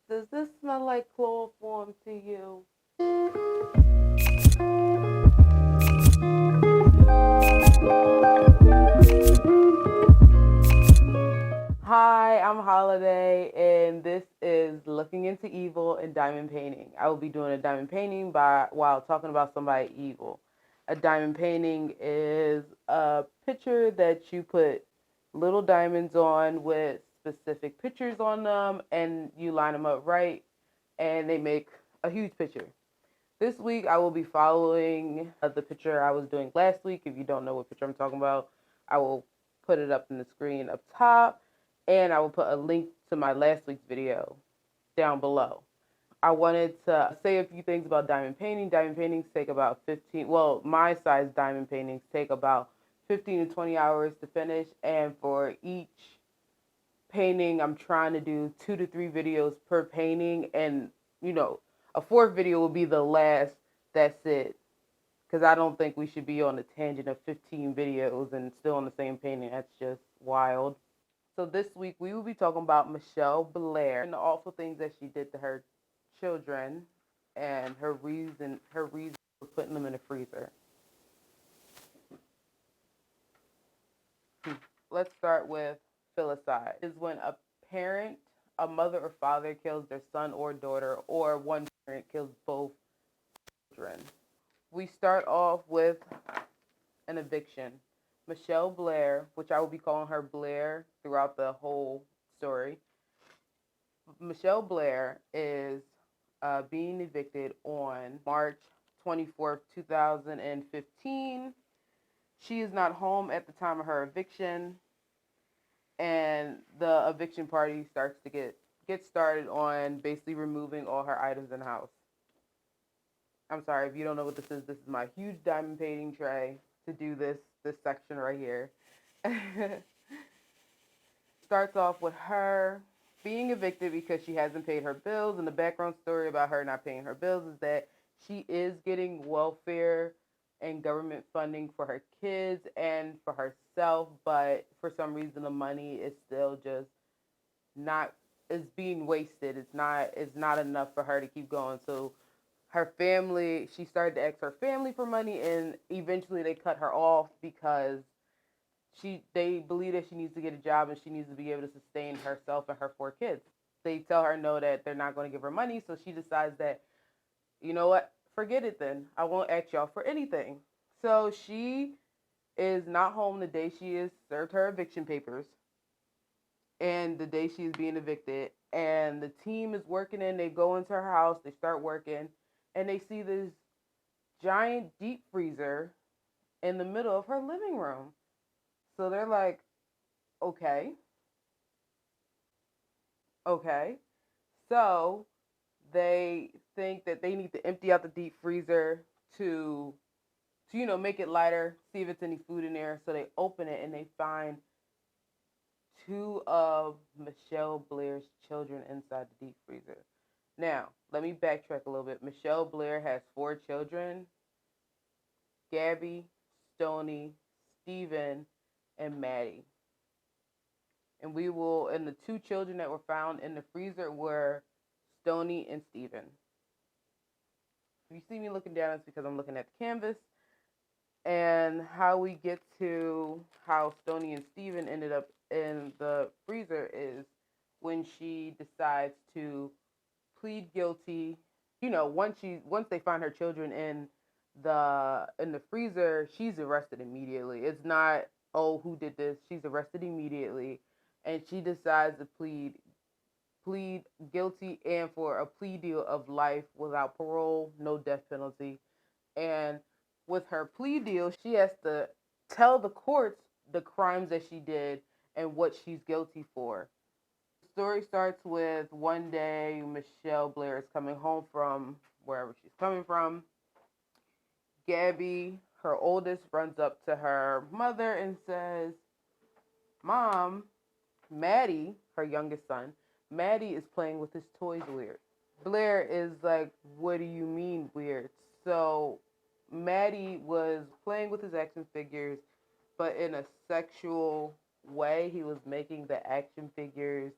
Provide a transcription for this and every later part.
Does this smell like chloroform to you? Hi, I'm Holliday, and this is Looking into Evil and Diamond Painting. I will be doing a diamond painting while talking about somebody evil. A diamond painting is a picture that you put little diamonds on with specific pictures on them, and you line them up right, and they make a huge picture. This week, I will be following the picture I was doing last week. If you don't know what picture I'm talking about, I will put it up in the screen up top, and I will put a link to my last week's video down below. I wanted to say a few things about diamond painting. Diamond paintings take about 15, well, my size diamond paintings take about 15 to 20 hours to finish, and for each painting, I'm trying to do 2 to 3 videos per painting, and you know, a fourth video will be the last. That's it, because I don't think we should be on a tangent of 15 videos and still on the same painting. That's just wild. So this week we will be talking about Michelle Blair and the awful things that she did to her children, and her reason for putting them in a freezer. Let's start with filicide. Is when a parent, a mother or father, kills their son or daughter, or one parent kills both children. We start off with an eviction. Michelle Blair, which I will be calling her Blair throughout the whole story. Michelle Blair is being evicted on March 24th, 2015. She is not home at the time of her eviction, and the eviction party starts to get started on basically removing all her items in the house. I'm sorry if you don't know what this is. This is my huge diamond painting tray to do this section right here. Starts off with her being evicted because she hasn't paid her bills, and the background story about her not paying her bills is that she is getting welfare and government funding for her kids and for herself, but for some reason the money is still just not is being wasted. It's not enough for her to keep going. So her family, she started to ask her family for money, and eventually they cut her off because they believe that she needs to get a job and she needs to be able to sustain herself and her 4 kids. They tell her no, that they're not going to give her money, so she decides that, you know what, forget it then. I won't ask y'all for anything. So she is not home the day she is served her eviction papers and the day she is being evicted. And the team is working in, they go into her house, they start working, and they see this giant deep freezer in the middle of her living room. So they're like, okay, okay. So they think that they need to empty out the deep freezer to make it lighter, see if it's any food in there. So they open it and they find 2 of Michelle Blair's children inside the deep freezer. Now, let me backtrack a little bit. Michelle Blair has 4 children: Gabby, Stony, Steven, and Maddie. And the 2 children that were found in the freezer were Stony and Steven. If you see me looking down, it's because I'm looking at the canvas. And how we get to how Stony and Steven ended up in the freezer is when she decides to plead guilty. Once they find her children in the freezer, she's arrested immediately. It's not, oh, who did this? She's arrested immediately, and she decides to plead guilty and for a plea deal of life without parole, no death penalty. And with her plea deal, she has to tell the courts the crimes that she did and what she's guilty for. The story starts with one day Michelle Blair is coming home from wherever she's coming from. Gabby, her oldest, runs up to her mother and says, Mom, Maddie, her youngest son, Maddie is playing with his toys weird. Blair is like, what do you mean weird? So Maddie was playing with his action figures, but in a sexual way. He was making the action figures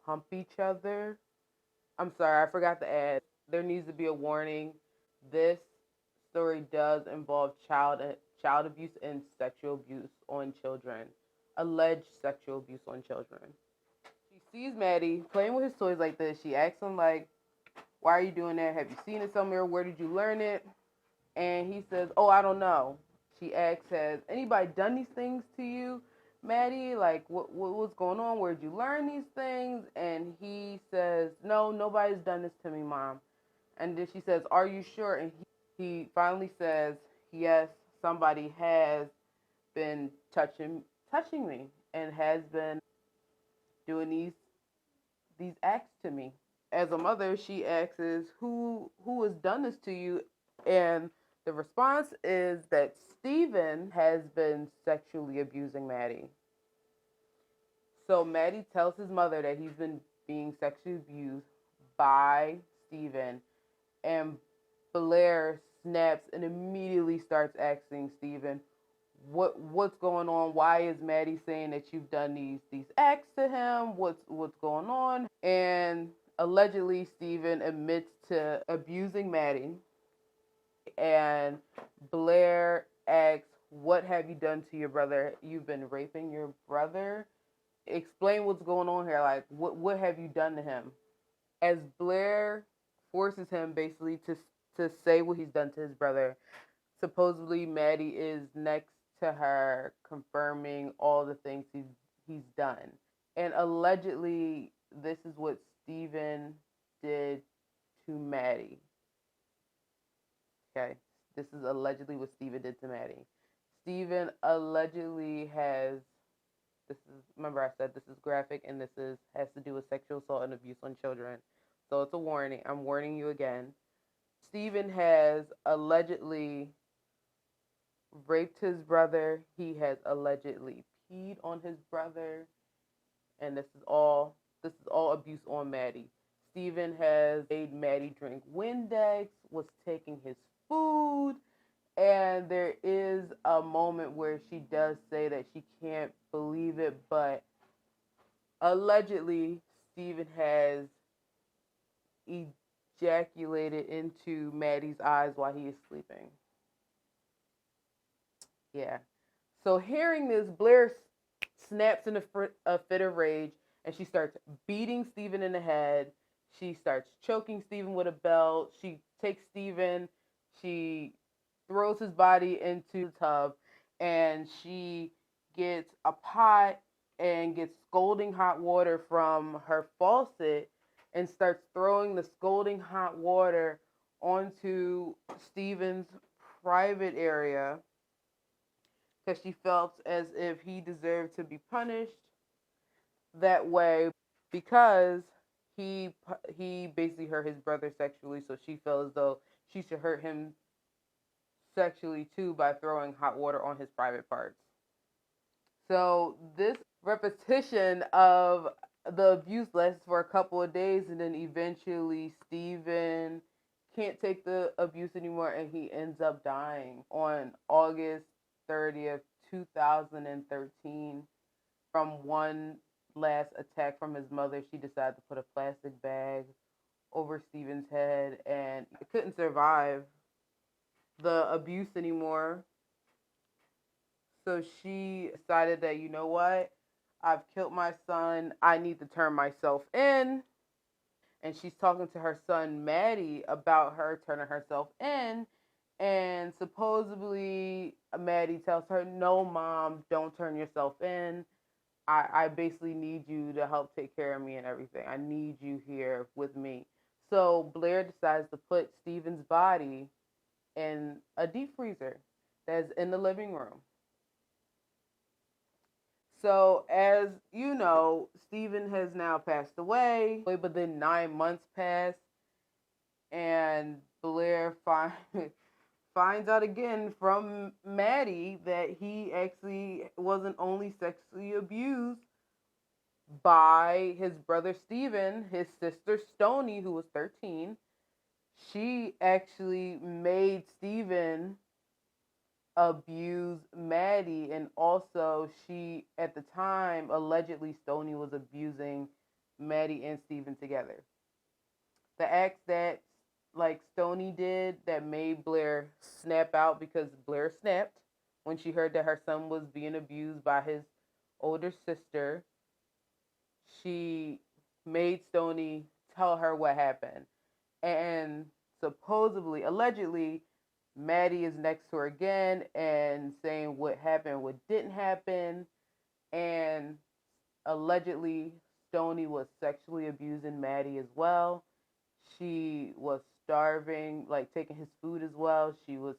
hump each other. I'm sorry, I forgot to add. There needs to be a warning. This story does involve child abuse and sexual abuse on children, alleged sexual abuse on children. She sees Maddie playing with his toys like this. She asks him like, "Why are you doing that? Have you seen it somewhere? Where did you learn it?" And he says, "Oh, I don't know." She asks, "Has anybody done these things to you, Maddie? Like, what's going on? Where'd you learn these things?" And he says, "No, nobody's done this to me, Mom." And then she says, "Are you sure?" And he finally says, "Yes, somebody has been touching me and has been doing these acts to me." As a mother, she asks, who has done this to you? And the response is that Steven has been sexually abusing Maddie. So Maddie tells his mother that he's been being sexually abused by Steven, and Blair snaps and immediately starts asking Steven, what's going on? Why is Maddie saying that you've done these acts to him? What's going on? And allegedly Steven admits to abusing Maddie, and Blair asks, "What have you done to your brother? You've been raping your brother? Explain what's going on here. Like, what have you done to him?" As Blair forces him basically to say what he's done to his brother, supposedly Maddie is next to her confirming all the things he's done. And allegedly this is what Steven did to Maddie. Okay. This is allegedly what Steven did to Maddie. Steven allegedly has, this is, remember I said this is graphic and this is has to do with sexual assault and abuse on children. So it's a warning. I'm warning you again. Steven has allegedly raped his brother. He has allegedly peed on his brother, and this is all abuse on Maddie. Steven has made Maddie drink Windex, was taking his food, and there is a moment where she does say that she can't believe it, but allegedly Steven has ejaculated into Maddie's eyes while he is sleeping. Yeah. So hearing this, Blair snaps in a fit of rage, and she starts beating Steven in the head. She starts choking Steven with a belt. She takes Steven, she throws his body into the tub, and she gets a pot and gets scalding hot water from her faucet and starts throwing the scalding hot water onto Steven's private area because she felt as if he deserved to be punished that way because he basically hurt his brother sexually, so she felt as though she should hurt him sexually too by throwing hot water on his private parts. So this repetition of the abuse lasts for a couple of days, and then eventually Steven can't take the abuse anymore and he ends up dying on August 30th, 2013 from one last attack from his mother. She decided to put a plastic bag over Steven's head, and he couldn't survive the abuse anymore. So she decided that, you know what? I've killed my son. I need to turn myself in. And she's talking to her son, Maddie, about her turning herself in. And supposedly, Maddie tells her, "No, Mom, don't turn yourself in. I basically need you to help take care of me and everything. I need you here with me." So Blair decides to put Steven's body in a deep freezer that's in the living room. So, as you know, Steven has now passed away, but then 9 months pass, and Blair finds out again from Maddie that he actually wasn't only sexually abused by his brother Steven, his sister Stony, who was 13. She actually made Steven abuse Maddie, and also she at the time allegedly Stony was abusing Maddie and Steven together. The acts that like Stoney did that made Blair snap out, because Blair snapped when she heard that her son was being abused by his older sister. She made Stoney tell her what happened. And supposedly, allegedly, Maddie is next to her again and saying what happened, what didn't happen. And allegedly, Stoney was sexually abusing Maddie as well. She was starving, like taking his food as well. She was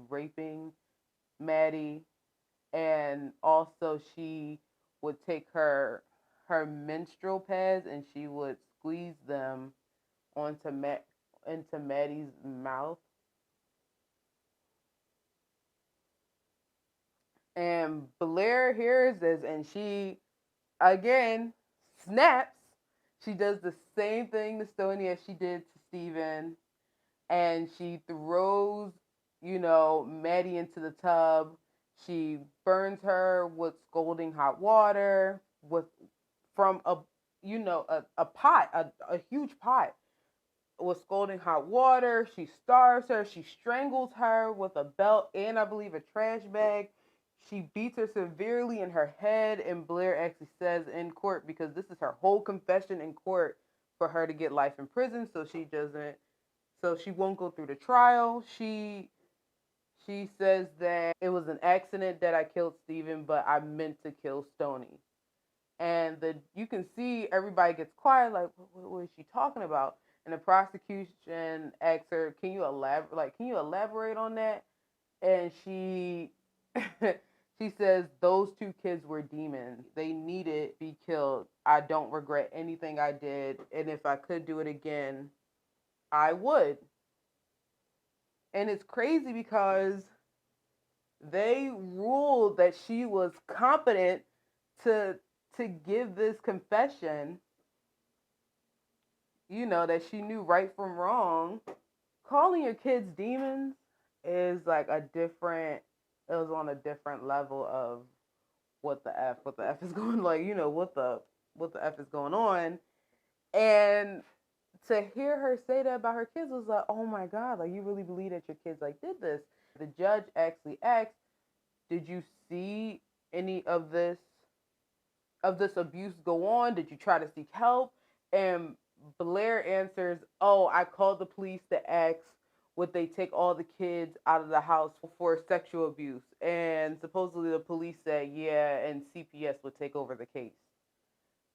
raping Maddie. And also she would take her menstrual pads and she would squeeze them onto into Maddie's mouth. And Blair hears this and she again snaps. She does the same thing to Stoney as she did to Steven. And she throws, Maddie into the tub. She burns her with scalding hot water with from a pot, a huge pot with scalding hot water. She starves her. She strangles her with a belt and I believe a trash bag. She beats her severely in her head, and Blair actually says in court, because this is her whole confession in court for her to get life in prison, so she won't go through the trial. She says that it was an accident that I killed Steven, but I meant to kill Stoney. And you can see everybody gets quiet, like, what is she talking about? And the prosecution asks her, can you elaborate on that? And she she says those two kids were demons. They needed to be killed. I don't regret anything I did, and if I could do it again, I would. And it's crazy because they ruled that she was competent to give this confession, that she knew right from wrong. Calling your kids demons is like it was on a different level of what the F is going, like, what the F is going on. And to hear her say that about her kids was like, oh my God, like, you really believe that your kids like did this? The judge actually asked, did you see any of this abuse go on? Did you try to seek help? And Blair answers, oh, I called the police to ask would they take all the kids out of the house for sexual abuse. And supposedly the police said, yeah, and CPS would take over the case.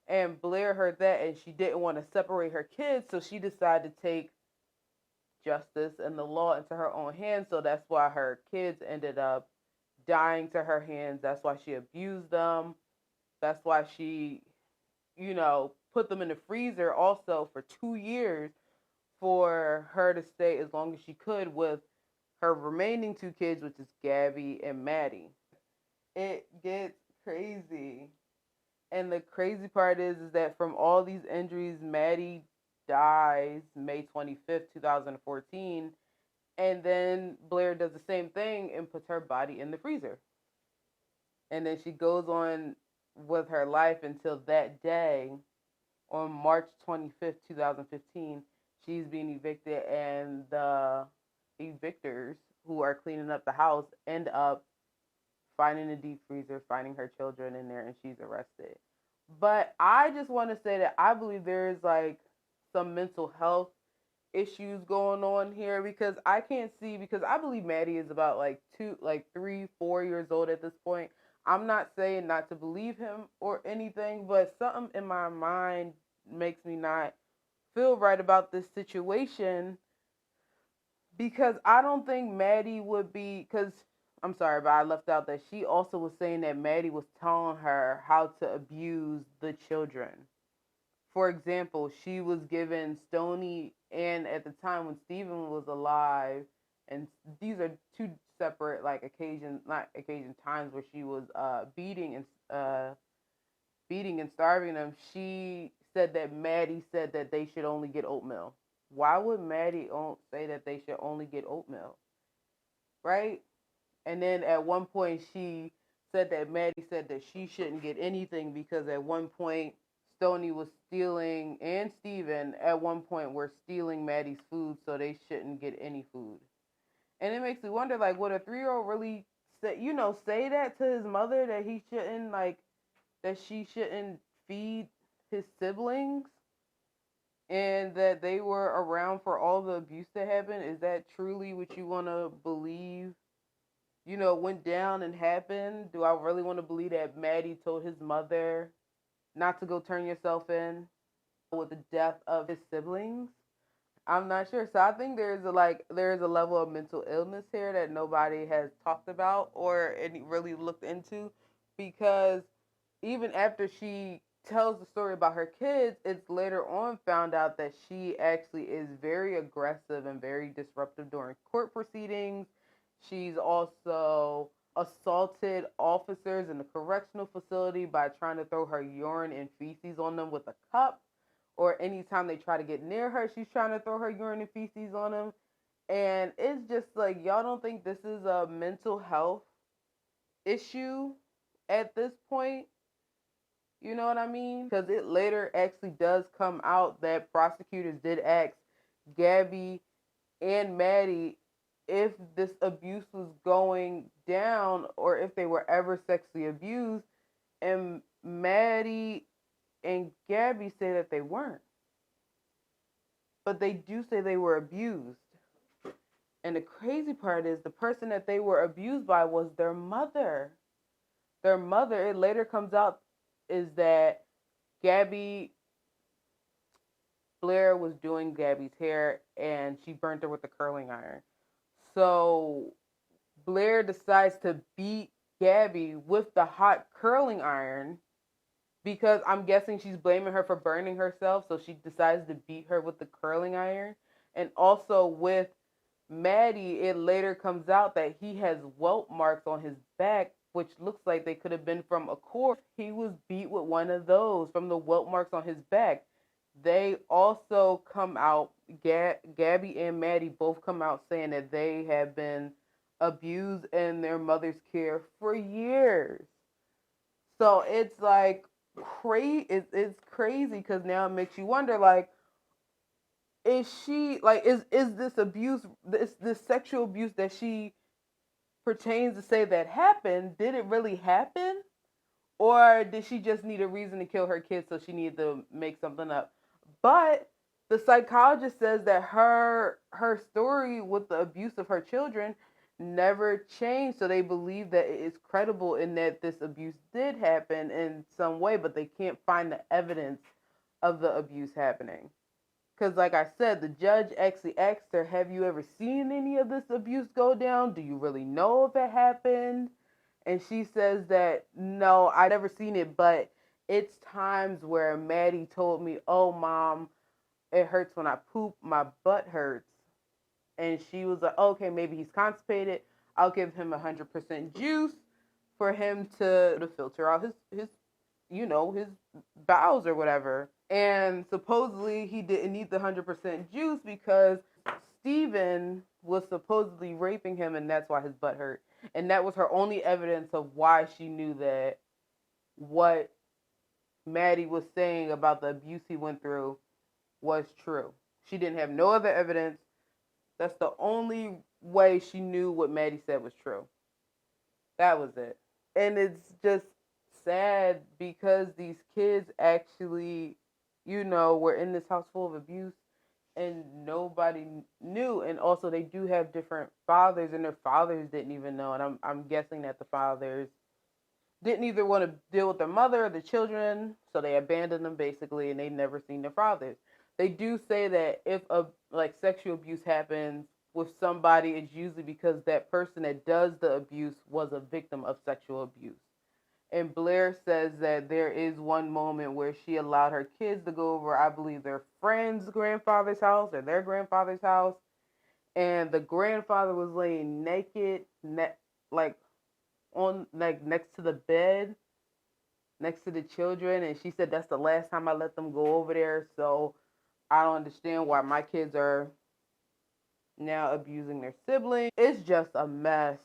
And Blair heard that and she didn't want to separate her kids, so she decided to take justice and the law into her own hands. So that's why her kids ended up dying to her hands. That's why she abused them. That's why she, put them in the freezer also for 2 years for her to stay as long as she could with her remaining two kids, which is Gabby and Maddie. It gets crazy. And the crazy part is that from all these injuries, Maddie dies May 25th, 2014. And then Blair does the same thing and puts her body in the freezer. And then she goes on with her life until that day, on March 25th, 2015, she's being evicted, and the evictors who are cleaning up the house end up finding the deep freezer, finding her children in there, and she's arrested. But I just want to say that I believe there is like some mental health issues going on here, because I can't see, because I believe Maddie is about like 3, 4 years old at this point. I'm not saying not to believe him or anything, but something in my mind makes me not feel right about this situation, because I don't think Maddie would be, because I'm sorry, but I left out that she also was saying that Maddie was telling her how to abuse the children. For example, she was given Stoney, and at the time when Steven was alive, and these are two separate times where she was beating and starving them. She said that Maddie said that they should only get oatmeal. Why would Maddie say that they should only get oatmeal? Right? And then at one point she said that Maddie said that she shouldn't get anything, because at one point Stoney was stealing, and Steven, and at one point were stealing Maddie's food so they shouldn't get any food. And it makes me wonder, like, would a 3-year-old really say that to his mother, that he shouldn't, like, that she shouldn't feed his siblings, and that they were around for all the abuse that happened? Is that truly what you want to believe, went down and happened? Do I really want to believe that Maddie told his mother not to go turn yourself in with the death of his siblings? I'm not sure. So I think there's a level of mental illness here that nobody has talked about or any really looked into, because even after she tells the story about her kids, it's later on found out that she actually is very aggressive and very disruptive during court proceedings. She's also assaulted officers in the correctional facility by trying to throw her urine and feces on them with a cup, or anytime they try to get near her, she's trying to throw her urine and feces on them. And it's just like, y'all don't think this is a mental health issue at this point? You know what I mean? Because it later actually does come out that prosecutors did ask Gabby and Maddie if this abuse was going down or if they were ever sexually abused. And Maddie and Gabby say that they weren't. But they do say they were abused. And the crazy part is the person that they were abused by was their mother. Their mother, it later comes out, is that Blair was doing Gabby's hair and she burnt her with a curling iron. So Blair decides to beat Gabby with the hot curling iron, because I'm guessing she's blaming her for burning herself, so she decides to beat her with the curling iron. And also with Maddie, it later comes out that he has welt marks on his back, which looks like they could have been from a cord. He was beat with one of those from the welt marks on his back. They also come out, Gabby and Maddie both come out saying that they have been abused in their mother's care for years. So it's like it's crazy, because now it makes you wonder, like, is this abuse, this sexual abuse that she pertains to say that happened, did it really happen? Or did she just need a reason to kill her kids, so she needed to make something up? But the psychologist says that her story with the abuse of her children never changed, so they believe that it is credible and that this abuse did happen in some way, but they can't find the evidence of the abuse happening. Because like I said, the judge actually asked her, have you ever seen any of this abuse go down? Do you really know if it happened? And she says that, no, I've never seen it, but it's times where Maddie told me, oh, Mom, it hurts when I poop, my butt hurts. And she was like, okay, maybe he's constipated. I'll give him 100% juice for him to filter out his bowels or whatever. And supposedly he didn't need the 100% juice because Steven was supposedly raping him, and that's why his butt hurt. And that was her only evidence of why she knew that what Maddie was saying about the abuse he went through was true. She didn't have no other evidence. That's the only way she knew what Maddie said was true. That was it. And it's just sad because these kids actually, were in this house full of abuse and nobody knew. And also they do have different fathers, and their fathers didn't even know. And I'm guessing that the fathers didn't either want to deal with their mother or the children, so they abandoned them basically, and they never seen their fathers. They do say that if sexual abuse happens with somebody, it's usually because that person that does the abuse was a victim of sexual abuse. And Blair says that there is one moment where she allowed her kids to go over, I believe, their friend's grandfather's house or their grandfather's house, and the grandfather was laying naked, next to the bed, next to the children, and she said that's the last time I let them go over there, so I don't understand why my kids are now abusing their siblings. It's just a mess,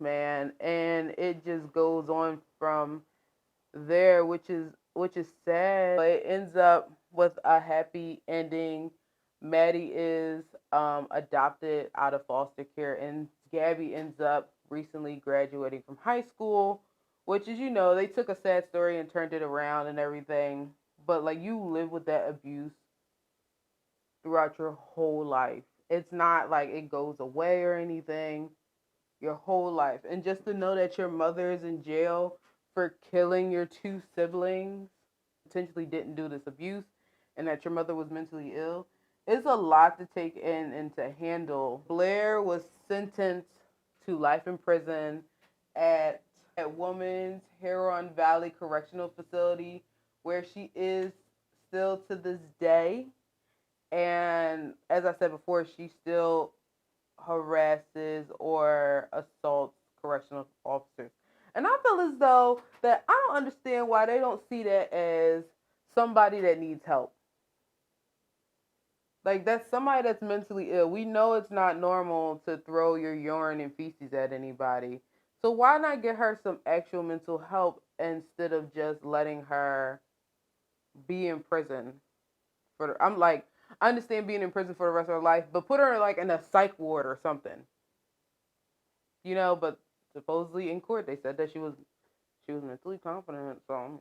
man, and it just goes on from there, which is sad. But it ends up with a happy ending. Maddie is adopted out of foster care, and Gabby ends up recently graduating from high school, which is, they took a sad story and turned it around and everything. But like, you live with that abuse throughout your whole life. It's not like it goes away or anything. Your whole life. And just to know that your mother is in jail for killing your two siblings, potentially didn't do this abuse, and that your mother was mentally ill, is a lot to take in and to handle. Blair was sentenced to life in prison at Woman's Huron Valley Correctional Facility, where she is still to this day. And as I said before, she still harasses or assaults correctional officers. And I feel as though that I don't understand why they don't see that as somebody that needs help. Like, that's somebody that's mentally ill. We know it's not normal to throw your urine and feces at anybody. So why not get her some actual mental help instead of just letting her be in prison I'm like, I understand being in prison for the rest of her life, but put her like in a psych ward or something. But supposedly in court they said that she was mentally competent. So,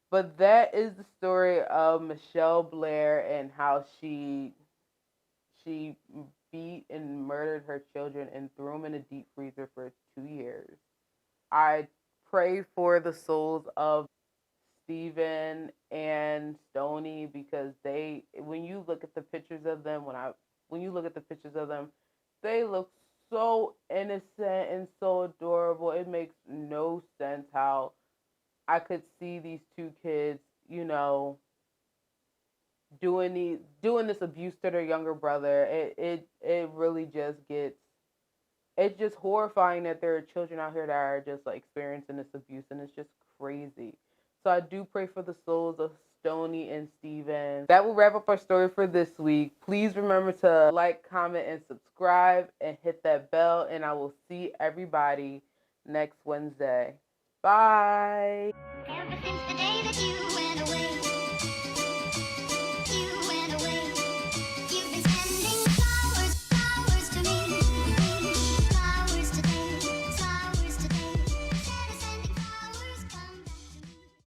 but that is the story of Michelle Blair and how she beat and murdered her children and threw them in a deep freezer for 2 years. I pray for the souls of Steven and Stoney, because when you look at the pictures of them, they look so innocent and so adorable. It makes no sense how I could see these two kids, doing this abuse to their younger brother. It really just it's just horrifying that there are children out here that are just like experiencing this abuse, and it's just crazy. So I do pray for the souls of Stoney and Steven. That will wrap up our story for this week. Please remember to like, comment, and subscribe, and hit that bell, and I will see everybody next Wednesday. Bye. Ever since the day that you went away.